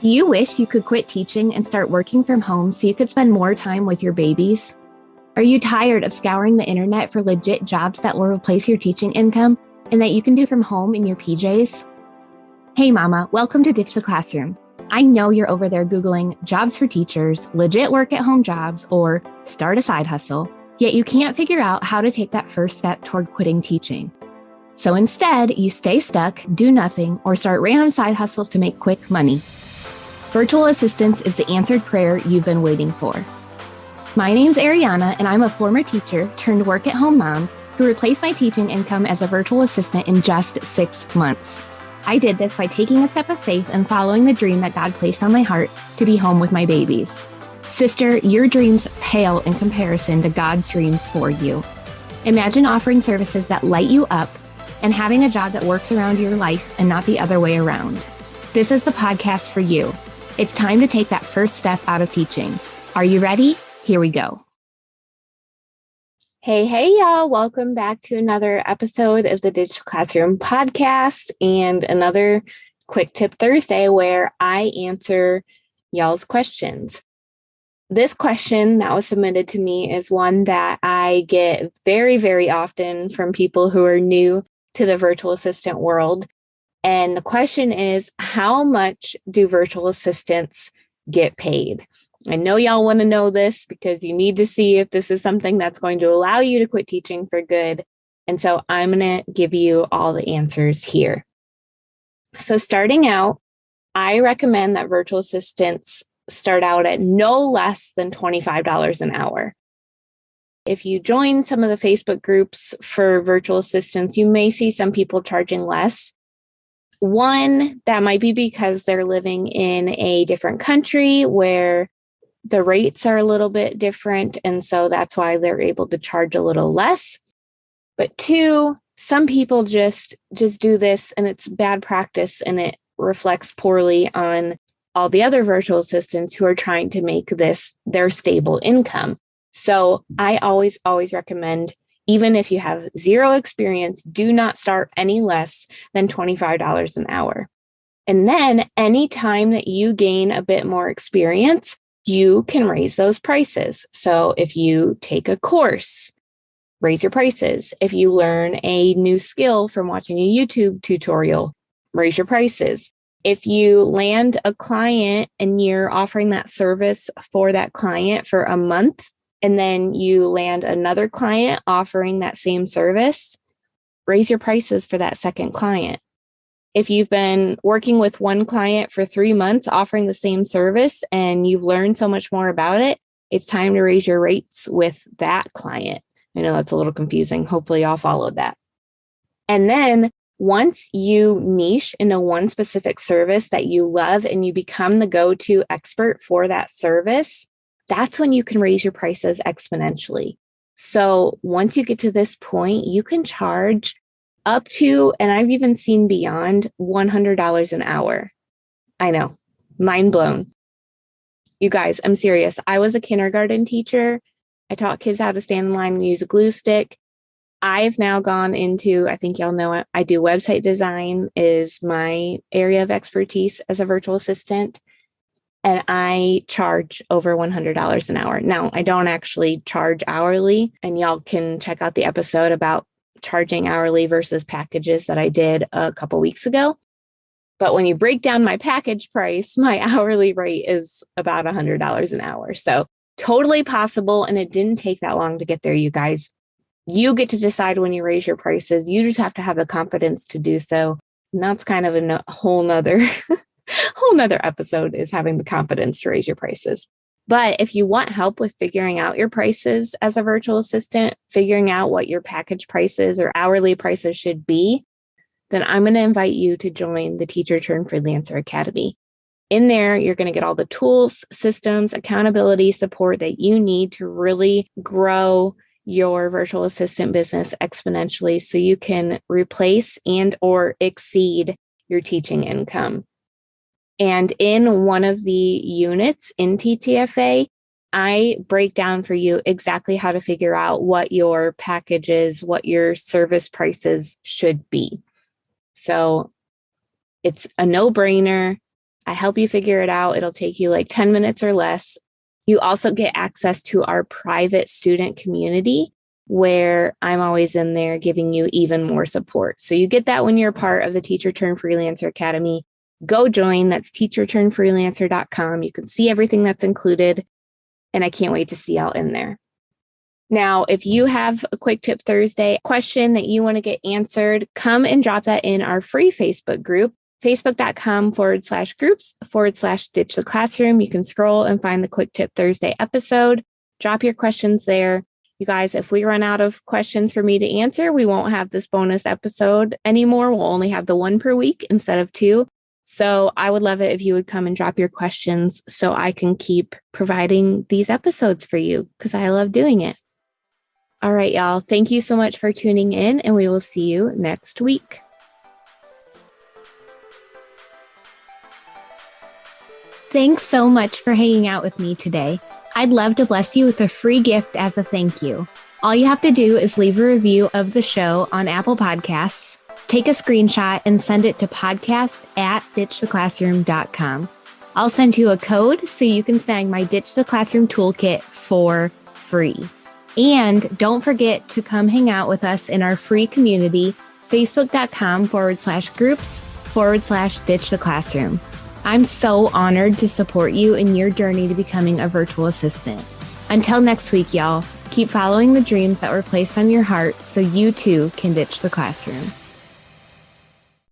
Do you wish you could quit teaching and start working from home so you could spend more time with your babies? Are you tired of scouring the internet for legit jobs that will replace your teaching income and that you can do from home in your PJs? Hey mama, welcome to Ditch the Classroom. I know you're over there Googling jobs for teachers, legit work at home jobs, or start a side hustle, yet you can't figure out how to take that first step toward quitting teaching. So instead, you stay stuck, do nothing, or start random side hustles to make quick money. Virtual assistance is the answered prayer you've been waiting for. My name's Ariana, and I'm a former teacher turned work-at-home mom who replaced my teaching income as a virtual assistant in just 6 months. I did this by taking a step of faith and following the dream that God placed on my heart to be home with my babies. Sister, your dreams pale in comparison to God's dreams for you. Imagine offering services that light you up and having a job that works around your life and not the other way around. This is the podcast for you. It's time to take that first step out of teaching. Are you ready? Here we go. Hey, y'all. Welcome back to another episode of the Ditch the Classroom podcast and another Quick Tip Thursday where I answer y'all's questions. This question that was submitted to me is one that I get very, very often from people who are new to the virtual assistant world. And the question is, how much do virtual assistants get paid? I know y'all want to know this because you need to see if this is something that's going to allow you to quit teaching for good. And so I'm going to give you all the answers here. So starting out, I recommend that virtual assistants start out at no less than $25 an hour. If you join some of the Facebook groups for virtual assistants, you may see some people charging less. One, that might be because they're living in a different country where the rates are a little bit different. And so that's why they're able to charge a little less. But two, some people just do this and it's bad practice and it reflects poorly on all the other virtual assistants who are trying to make this their stable income. So I always recommend, even if you have zero experience, do not start any less than $25 an hour. And then anytime that you gain a bit more experience, you can raise those prices. So if you take a course, raise your prices. If you learn a new skill from watching a YouTube tutorial, raise your prices. If you land a client and you're offering that service for that client for a month, and then you land another client offering that same service, raise your prices for that second client. If you've been working with one client for 3 months offering the same service and you've learned so much more about it, it's time to raise your rates with that client. I know that's a little confusing. Hopefully y'all followed that. And then once you niche into one specific service that you love and you become the go-to expert for that service, that's when you can raise your prices exponentially. So once you get to this point, you can charge up to, and I've even seen beyond, $100 an hour. I know, mind blown. You guys, I'm serious. I was a kindergarten teacher. I taught kids how to stand in line and use a glue stick. I've now gone into, I think y'all know it, I do website design is my area of expertise as a virtual assistant. And I charge over $100 an hour. Now, I don't actually charge hourly, and y'all can check out the episode about charging hourly versus packages that I did a couple weeks ago. But when you break down my package price, my hourly rate is about $100 an hour. So totally possible. And it didn't take that long to get there, you guys. You get to decide when you raise your prices. You just have to have the confidence to do so. And that's kind of a whole nother episode, is having the confidence to raise your prices. But if you want help with figuring out your prices as a virtual assistant, figuring out what your package prices or hourly prices should be, then I'm going to invite you to join the Teacher Turned Freelancer Academy. In there, you're going to get all the tools, systems, accountability, support that you need to really grow your virtual assistant business exponentially so you can replace and or exceed your teaching income. And in one of the units in TTFA, I break down for you exactly how to figure out what your packages, what your service prices should be. So it's a no-brainer. I help you figure it out. It'll take you like 10 minutes or less. You also get access to our private student community where I'm always in there giving you even more support. So you get that when you're part of the Teacher Turned Freelancer Academy. Go join. That's teacherturnedfreelancer.com. You can see everything that's included. And I can't wait to see y'all in there. Now, if you have a Quick Tip Thursday question that you want to get answered, come and drop that in our free Facebook group, facebook.com/groups/Ditch the Classroom. You can scroll and find the Quick Tip Thursday episode. Drop your questions there. You guys, if we run out of questions for me to answer, we won't have this bonus episode anymore. We'll only have the one per week instead of two. So I would love it if you would come and drop your questions so I can keep providing these episodes for you because I love doing it. All right, y'all. Thank you so much for tuning in, and we will see you next week. Thanks so much for hanging out with me today. I'd love to bless you with a free gift as a thank you. All you have to do is leave a review of the show on Apple Podcasts, take a screenshot, and send it to podcast@ditchtheclassroom.com. I'll send you a code so you can snag my Ditch the Classroom toolkit for free. And don't forget to come hang out with us in our free community, facebook.com/groups/Ditch the Classroom. I'm so honored to support you in your journey to becoming a virtual assistant. Until next week, y'all, keep following the dreams that were placed on your heart so you too can ditch the classroom.